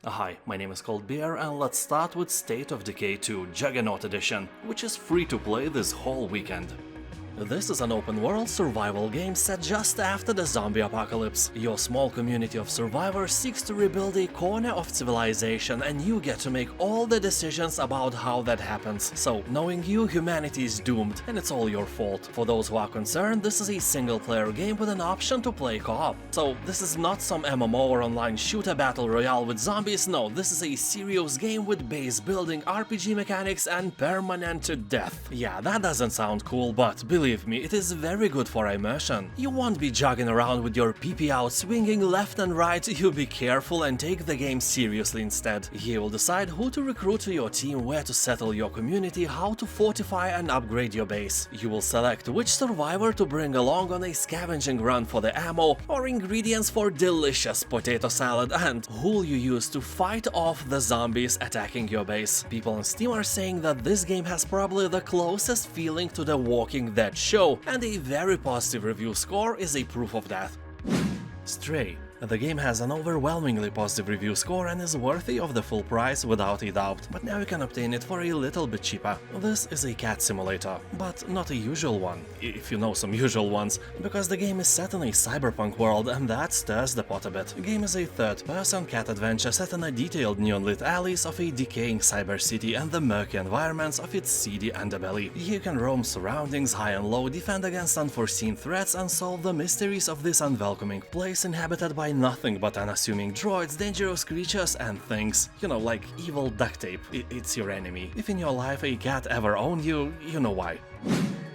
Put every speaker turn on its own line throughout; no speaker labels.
Hi, my name is Cold Beer, and let's start with State of Decay 2 Juggernaut Edition, which is free to play this whole weekend. This is an open-world survival game set just after the zombie apocalypse. Your small community of survivors seeks to rebuild a corner of civilization, and you get to make all the decisions about how that happens. So, knowing you, humanity is doomed, and it's all your fault. For those who are concerned, this is a single-player game with an option to play co-op. So, this is not some MMO or online shooter battle royale with zombies, no, this is a serious game with base building, RPG mechanics, and permanent death. Yeah, that doesn't sound cool, but believe me, it is very good for immersion. You won't be jogging around with your PP out, swinging left and right. You be careful and take the game seriously instead. You will decide who to recruit to your team, where to settle your community, how to fortify and upgrade your base. You will select which survivor to bring along on a scavenging run for the ammo or ingredients for delicious potato salad, and who you use to fight off the zombies attacking your base. People on Steam are saying that this game has probably the closest feeling to The Walking Dead show, and a very positive review score is a proof of that. Stray. The game has an overwhelmingly positive review score and is worthy of the full price without a doubt, but now you can obtain it for a little bit cheaper. This is a cat simulator, but not a usual one, if you know some usual ones, because the game is set in a cyberpunk world and that stirs the pot a bit. The game is a third-person cat adventure set in a detailed neon-lit alleys of a decaying cyber city and the murky environments of its seedy underbelly. You can roam surroundings high and low, defend against unforeseen threats, and solve the mysteries of this unwelcoming place inhabited by nothing but unassuming droids, dangerous creatures, and things. You know, like evil duct tape. It's your enemy. If in your life a cat ever owned you, you know why.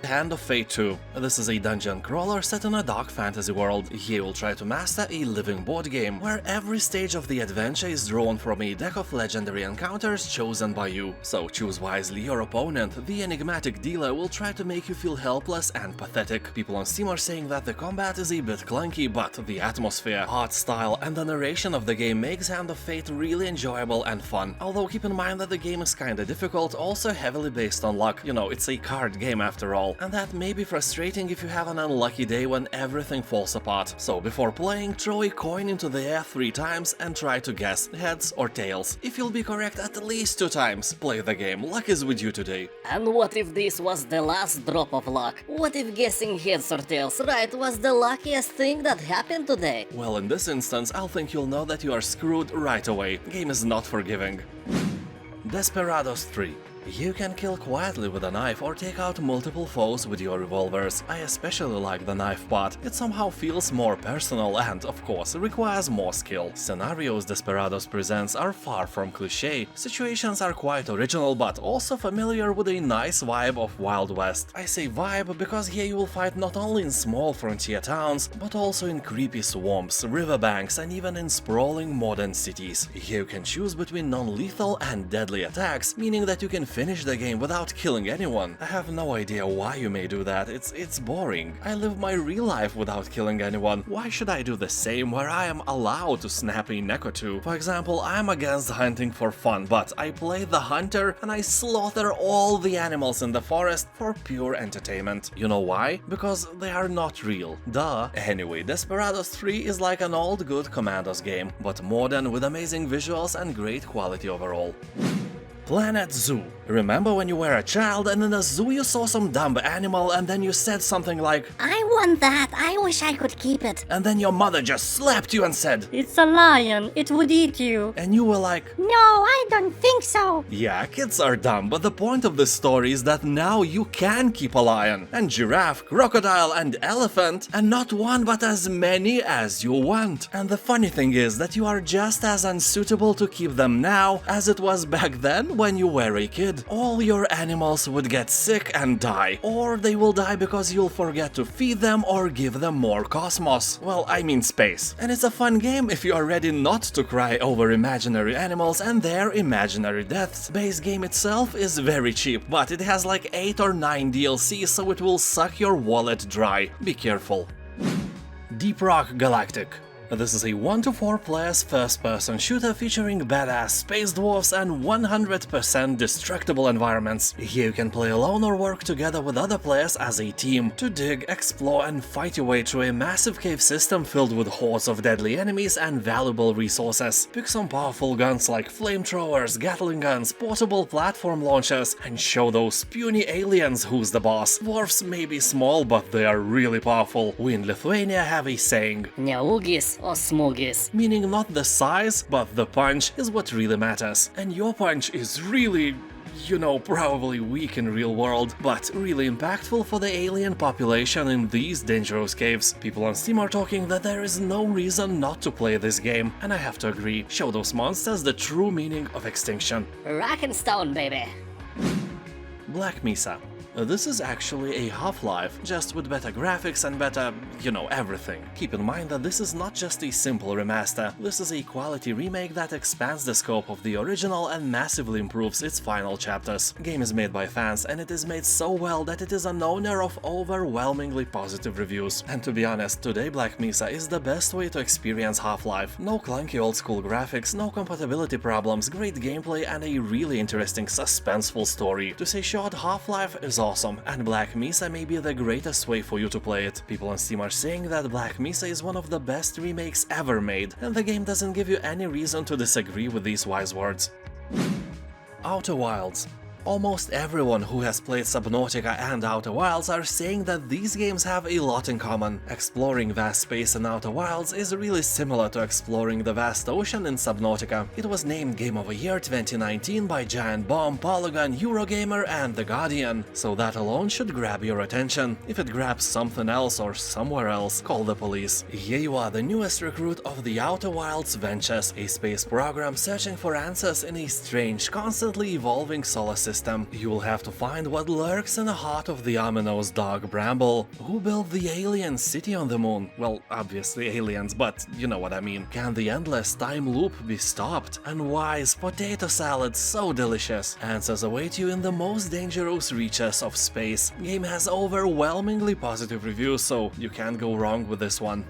Hand of Fate 2. This is a dungeon crawler set in a dark fantasy world. Here you'll try to master a living board game, where every stage of the adventure is drawn from a deck of legendary encounters chosen by you. So choose wisely your opponent. The enigmatic dealer will try to make you feel helpless and pathetic. People on Steam are saying that the combat is a bit clunky, but the atmosphere, art style, and the narration of the game makes Hand of Fate really enjoyable and fun. Although keep in mind that the game is kinda difficult, also heavily based on luck. You know, it's a card game after all. And that may be frustrating if you have an unlucky day when everything falls apart. So before playing, throw a coin into the air 3 times and try to guess heads or tails. If you'll be correct at least 2 times, play the game. Luck is with you today.
And what if this was the last drop of luck? What if guessing heads or tails right was the luckiest thing that happened today?
Well, in this instance, I'll think you'll know that you are screwed right away. Game is not forgiving. Desperados 3. You can kill quietly with a knife or take out multiple foes with your revolvers. I especially like the knife part. It somehow feels more personal and, of course, requires more skill. Scenarios Desperados presents are far from cliché. Situations are quite original but also familiar with a nice vibe of Wild West. I say vibe because here you will fight not only in small frontier towns, but also in creepy swamps, riverbanks, and even in sprawling modern cities. Here you can choose between non-lethal and deadly attacks, meaning that you can finish the game without killing anyone. I have no idea why you may do that, it's boring. I live my real life without killing anyone. Why should I do the same where I am allowed to snap a neck or two? For example, I'm against hunting for fun, but I play the hunter and I slaughter all the animals in the forest for pure entertainment. You know why? Because they are not real. Duh. Anyway, Desperados 3 is like an old good Commandos game, but modern with amazing visuals and great quality overall. Planet Zoo. Remember when you were a child and in a zoo you saw some dumb animal and then you said something like,
I want that, I wish I could keep it.
and then your mother just slapped you and said,
It's a lion, it would eat you.
and you were like,
No, I don't think so.
yeah, kids are dumb, but the point of this story is that now you can keep a lion, and giraffe, crocodile, and elephant, and not one but as many as you want. And the funny thing is that you are just as unsuitable to keep them now as it was back then when you were a kid. All your animals would get sick and die, or they will die because you'll forget to feed them or give them more cosmos. Well, I mean space. And it's a fun game if you are ready not to cry over imaginary animals and their imaginary deaths. Base game itself is very cheap, but it has like 8 or 9 DLCs, so it will suck your wallet dry. Be careful. Deep Rock Galactic. This is a 1 to 4 players first-person shooter featuring badass space dwarfs and 100% destructible environments. Here you can play alone or work together with other players as a team to dig, explore and fight your way through a massive cave system filled with hordes of deadly enemies and valuable resources. Pick some powerful guns like flamethrowers, Gatling guns, portable platform launchers, and show those puny aliens who's the boss. Dwarfs may be small, but they are really powerful. We in Lithuania have a saying,
Neugis or smoogies?
Meaning not the size, but the punch is what really matters. And your punch is really, probably weak in real world, but really impactful for the alien population in these dangerous caves. People on Steam are talking that there is no reason not to play this game, and I have to agree. Show those monsters the true meaning of extinction.
Rock and stone, baby.
Black Mesa. This is actually a Half-Life, just with better graphics and better, everything. Keep in mind that this is not just a simple remaster, this is a quality remake that expands the scope of the original and massively improves its final chapters. The game is made by fans and it is made so well that it is an owner of overwhelmingly positive reviews. And to be honest, today Black Mesa is the best way to experience Half-Life. No clunky old school graphics, no compatibility problems, great gameplay and a really interesting suspenseful story. To say short, Half-Life is awesome, and Black Mesa may be the greatest way for you to play it. People on Steam are saying that Black Mesa is one of the best remakes ever made, and the game doesn't give you any reason to disagree with these wise words. Outer Wilds. Almost everyone who has played Subnautica and Outer Wilds are saying that these games have a lot in common. Exploring vast space in Outer Wilds is really similar to exploring the vast ocean in Subnautica. It was named Game of the Year 2019 by Giant Bomb, Polygon, Eurogamer and The Guardian, so that alone should grab your attention. If it grabs something else or somewhere else, call the police. Here you are, the newest recruit of the Outer Wilds Ventures, a space program searching for answers in a strange, constantly evolving solar system. You will have to find what lurks in the heart of the ominous dog Bramble. Who built the alien city on the moon? Well, obviously aliens, but you know what I mean. Can the endless time loop be stopped? And why is potato salad so delicious? Answers await you in the most dangerous reaches of space. Game has overwhelmingly positive reviews, so you can't go wrong with this one.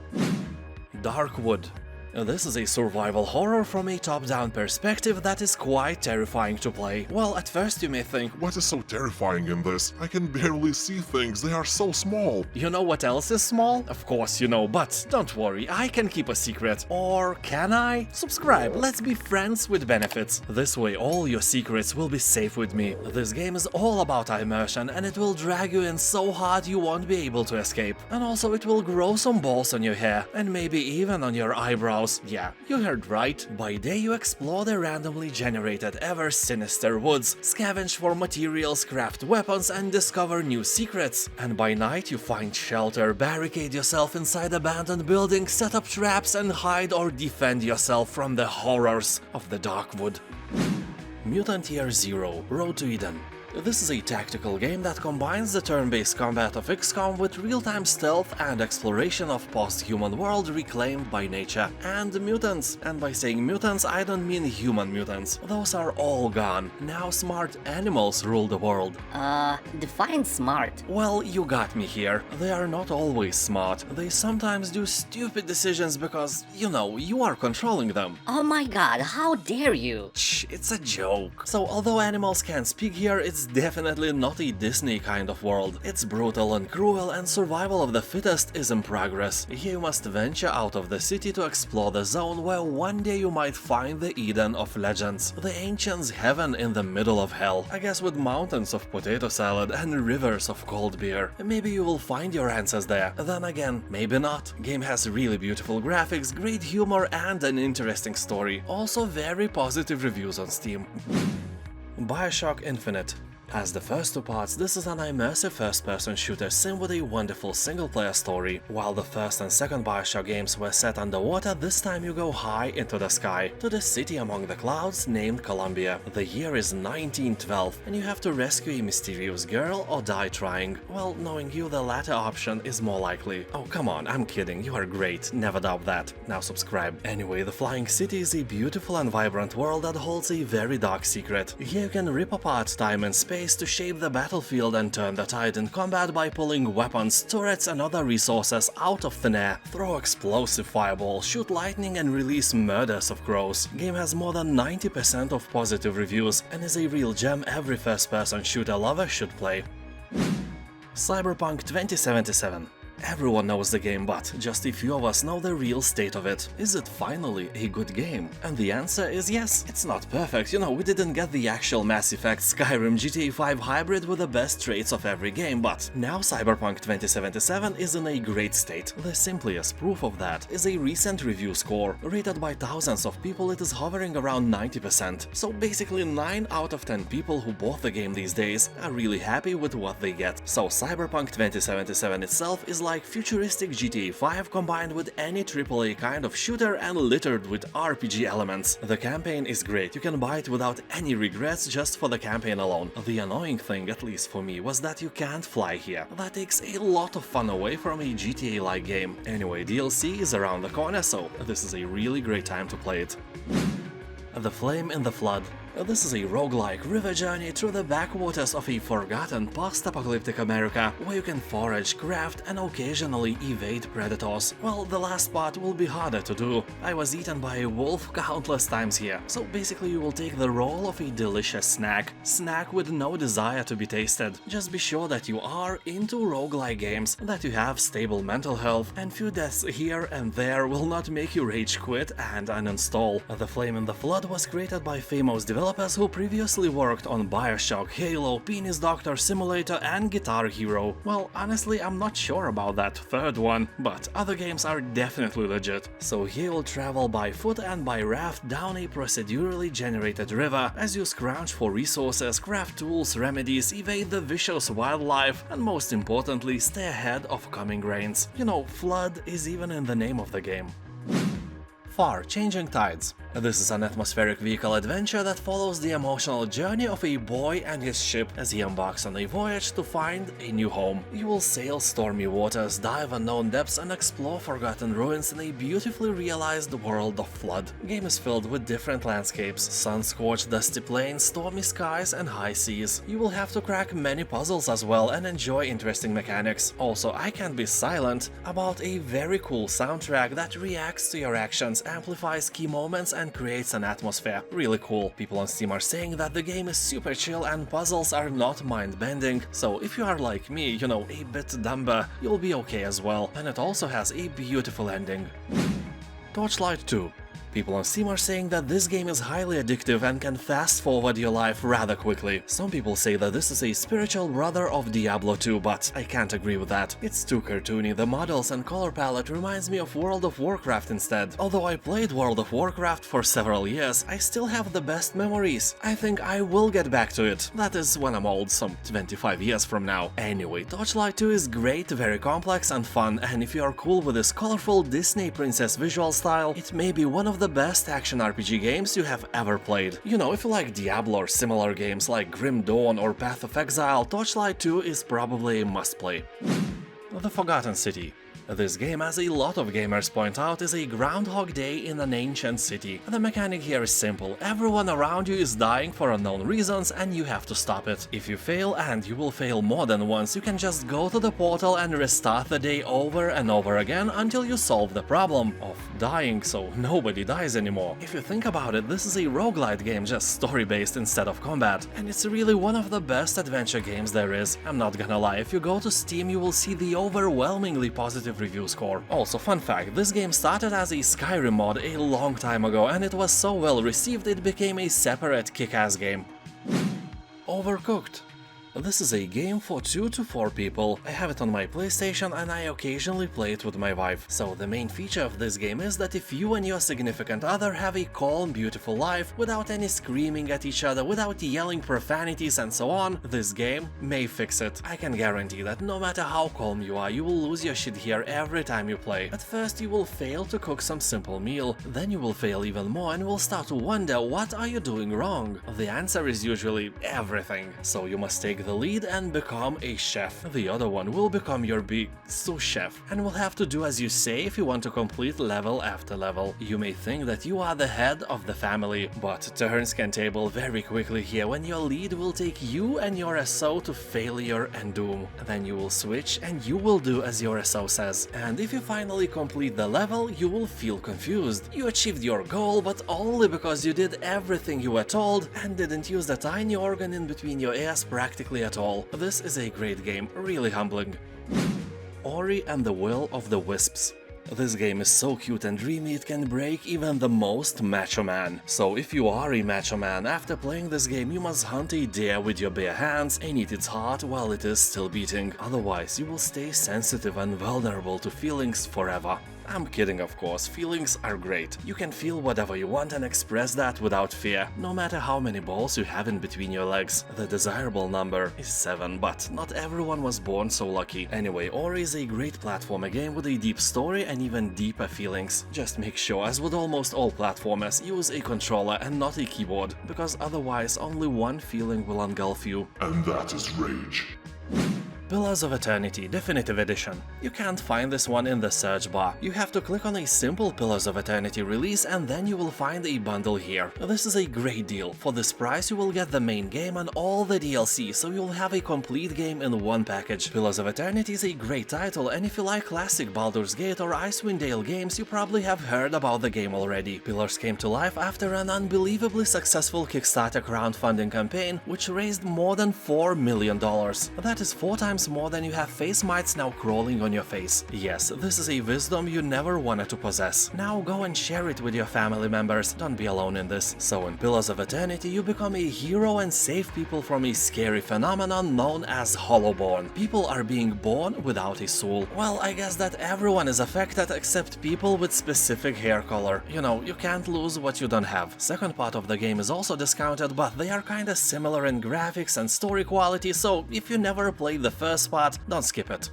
Darkwood. This is a survival horror from a top-down perspective that is quite terrifying to play. Well, at first you may think,
what is so terrifying in this? I can barely see things, they are so small.
You know what else is small? Of course you know, but don't worry, I can keep a secret. Or can I? Subscribe, let's be friends with benefits. This way all your secrets will be safe with me. This game is all about immersion and it will drag you in so hard you won't be able to escape. And also it will grow some balls on your hair and maybe even on your eyebrows. Yeah, you heard right. By day you explore the randomly generated ever sinister woods, scavenge for materials, craft weapons and discover new secrets. And by night you find shelter, barricade yourself inside abandoned buildings, set up traps and hide or defend yourself from the horrors of the Darkwood. Mutant Year Zero: Road to Eden. This is a tactical game that combines the turn-based combat of XCOM with real-time stealth and exploration of post-human world reclaimed by nature and mutants. And by saying mutants, I don't mean human mutants. Those are all gone. Now smart animals rule the world.
Define smart.
Well, you got me here. They are not always smart. They sometimes do stupid decisions because, you are controlling them.
Oh my god, how dare you?
Shh, it's a joke. So although animals can't speak here, it's definitely not a Disney kind of world. It's brutal and cruel and survival of the fittest is in progress. Here you must venture out of the city to explore the zone where one day you might find the Eden of legends. The ancients' heaven in the middle of hell. I guess with mountains of potato salad and rivers of cold beer. Maybe you will find your answers there. Then again, maybe not. Game has really beautiful graphics, great humor and an interesting story. Also very positive reviews on Steam. BioShock Infinite. As the first two parts, this is an immersive first-person shooter sim with a wonderful single-player story. While the first and second BioShock games were set underwater, this time you go high into the sky, to the city among the clouds named Columbia. The year is 1912, and you have to rescue a mysterious girl or die trying. Well, knowing you, the latter option is more likely. Oh, come on, I'm kidding, you are great, never doubt that. Now subscribe. Anyway, the Flying City is a beautiful and vibrant world that holds a very dark secret. Here you can rip apart time and space ways to shape the battlefield and turn the tide in combat by pulling weapons, turrets and other resources out of thin air, throw explosive fireballs, shoot lightning and release murders of crows. Game has more than 90% of positive reviews and is a real gem every first-person shooter lover should play. Cyberpunk 2077. Everyone knows the game, but just a few of us know the real state of it. Is it finally a good game? And the answer is yes. It's not perfect, we didn't get the actual Mass Effect, Skyrim, GTA 5 hybrid with the best traits of every game, but now Cyberpunk 2077 is in a great state. The simplest proof of that is a recent review score. Rated by thousands of people, it is hovering around 90%. So basically 9 out of 10 people who bought the game these days are really happy with what they get. So Cyberpunk 2077 itself is like futuristic GTA 5 combined with any AAA kind of shooter and littered with RPG elements. The campaign is great, you can buy it without any regrets just for the campaign alone. The annoying thing, at least for me, was that you can't fly here. That takes a lot of fun away from a GTA-like game. Anyway, DLC is around the corner, so this is a really great time to play it. The Flame in the Flood. This is a roguelike river journey through the backwaters of a forgotten post-apocalyptic America, where you can forage, craft and occasionally evade predators. Well, the last part will be harder to do. I was eaten by a wolf countless times here, so basically you will take the role of a delicious snack with no desire to be tasted. Just be sure that you are into roguelike games, that you have stable mental health, and few deaths here and there will not make you rage quit and uninstall. The Flame in the Flood was created by famous developers who previously worked on BioShock, Halo, Penis Doctor Simulator and Guitar Hero. Well, honestly, I'm not sure about that third one, but other games are definitely legit. So here you'll travel by foot and by raft down a procedurally generated river as you scrounge for resources, craft tools, remedies, evade the vicious wildlife, and most importantly, stay ahead of coming rains. Flood is even in the name of the game. Far Changing Tides. This is an atmospheric vehicle adventure that follows the emotional journey of a boy and his ship as he embarks on a voyage to find a new home. You will sail stormy waters, dive unknown depths and explore forgotten ruins in a beautifully realized world of Flood. Game is filled with different landscapes, sun-scorched dusty plains, stormy skies and high seas. You will have to crack many puzzles as well and enjoy interesting mechanics. Also, I can't be silent about a very cool soundtrack that reacts to your actions, amplifies key moments and creates an atmosphere. Really cool. People on Steam are saying that the game is super chill and puzzles are not mind-bending, so if you are like me, a bit dumber, you'll be okay as well. And it also has a beautiful ending. Torchlight II. People on Steam are saying that this game is highly addictive and can fast-forward your life rather quickly. Some people say that this is a spiritual brother of Diablo 2, but I can't agree with that. It's too cartoony, the models and color palette reminds me of World of Warcraft instead. Although I played World of Warcraft for several years, I still have the best memories. I think I will get back to it. That is when I'm old, some 25 years from now. Anyway, Torchlight 2 is great, very complex and fun, and if you are cool with this colorful Disney princess visual style, it may be one of the best action RPG games you have ever played. If you like Diablo or similar games like Grim Dawn or Path of Exile, Torchlight 2 is probably a must-play. The Forgotten City. This game, as a lot of gamers point out, is a Groundhog Day in an ancient city. The mechanic here is simple. Everyone around you is dying for unknown reasons and you have to stop it. If you fail, and you will fail more than once, you can just go to the portal and restart the day over and over again until you solve the problem of dying, so nobody dies anymore. If you think about it, this is a roguelite game, just story-based instead of combat. And it's really one of the best adventure games there is. I'm not gonna lie, if you go to Steam you will see the overwhelmingly positive review score. Also, fun fact, this game started as a Skyrim mod a long time ago and it was so well received it became a separate kick-ass game. Overcooked. This is a game for 2 to 4 people. I have it on my PlayStation and I occasionally play it with my wife. So the main feature of this game is that if you and your significant other have a calm, beautiful life, without any screaming at each other, without yelling profanities and so on, this game may fix it. I can guarantee that no matter how calm you are, you will lose your shit here every time you play. At first you will fail to cook some simple meal, then you will fail even more and will start to wonder what are you doing wrong. The answer is usually everything. So you must take take the lead and become a chef. The other one will become your big sous chef and will have to do as you say if you want to complete level after level. You may think that you are the head of the family, but turns can table very quickly here when your lead will take you and your SO to failure and doom. Then you will switch and you will do as your SO says. And if you finally complete the level, you will feel confused. You achieved your goal, but only because you did everything you were told and didn't use the tiny organ in between your ears practically at all. This is a great game, really humbling. Ori and the Will of the Wisps. This game is so cute and dreamy it can break even the most macho man. So if you are a macho man, after playing this game you must hunt a deer with your bare hands and eat its heart while it is still beating. Otherwise you will stay sensitive and vulnerable to feelings forever. I'm kidding, of course, feelings are great. You can feel whatever you want and express that without fear, no matter how many balls you have in between your legs. The desirable number is 7, but not everyone was born so lucky. Anyway, Ori is a great platformer game with a deep story and even deeper feelings. Just make sure, as with almost all platformers, use a controller and not a keyboard, because otherwise only one feeling will engulf you.
And that is rage.
Pillars of Eternity Definitive Edition. You can't find this one in the search bar. You have to click on a simple Pillars of Eternity release and then you will find a bundle here. This is a great deal. For this price you will get the main game and all the DLC, so you'll have a complete game in one package. Pillars of Eternity is a great title, and if you like classic Baldur's Gate or Icewind Dale games, you probably have heard about the game already. Pillars came to life after an unbelievably successful Kickstarter crowdfunding campaign, which raised more than $4 million. That is 4 times more than you have face mites now crawling on your face. Yes, this is a wisdom you never wanted to possess. Now go and share it with your family members, don't be alone in this. So in Pillars of Eternity you become a hero and save people from a scary phenomenon known as Hollowborn. People are being born without a soul. Well, I guess that everyone is affected except people with specific hair color. You know, you can't lose what you don't have. Second part of the game is also discounted, but they are kinda similar in graphics and story quality, so if you never played the first part, don't skip it.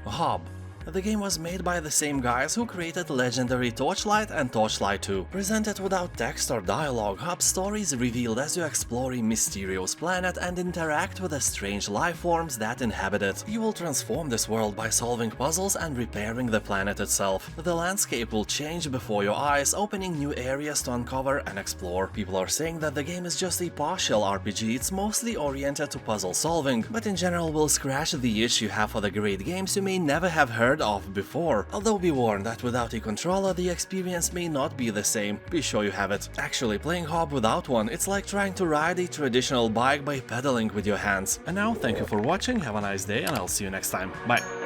Hob. The game was made by the same guys who created legendary Torchlight and Torchlight II. Presented without text or dialogue, Hub's story is revealed as you explore a mysterious planet and interact with the strange life forms that inhabit it. You will transform this world by solving puzzles and repairing the planet itself. The landscape will change before your eyes, opening new areas to uncover and explore. People are saying that the game is just a partial RPG, it's mostly oriented to puzzle solving, but in general will scratch the itch you have for the great games you may never have heard of before. Although be warned that without a controller the experience may not be the same. Be sure you have it. Actually, playing Hob without one, it's like trying to ride a traditional bike by pedaling with your hands. And now, thank you for watching, have a nice day, and I'll see you next time. Bye!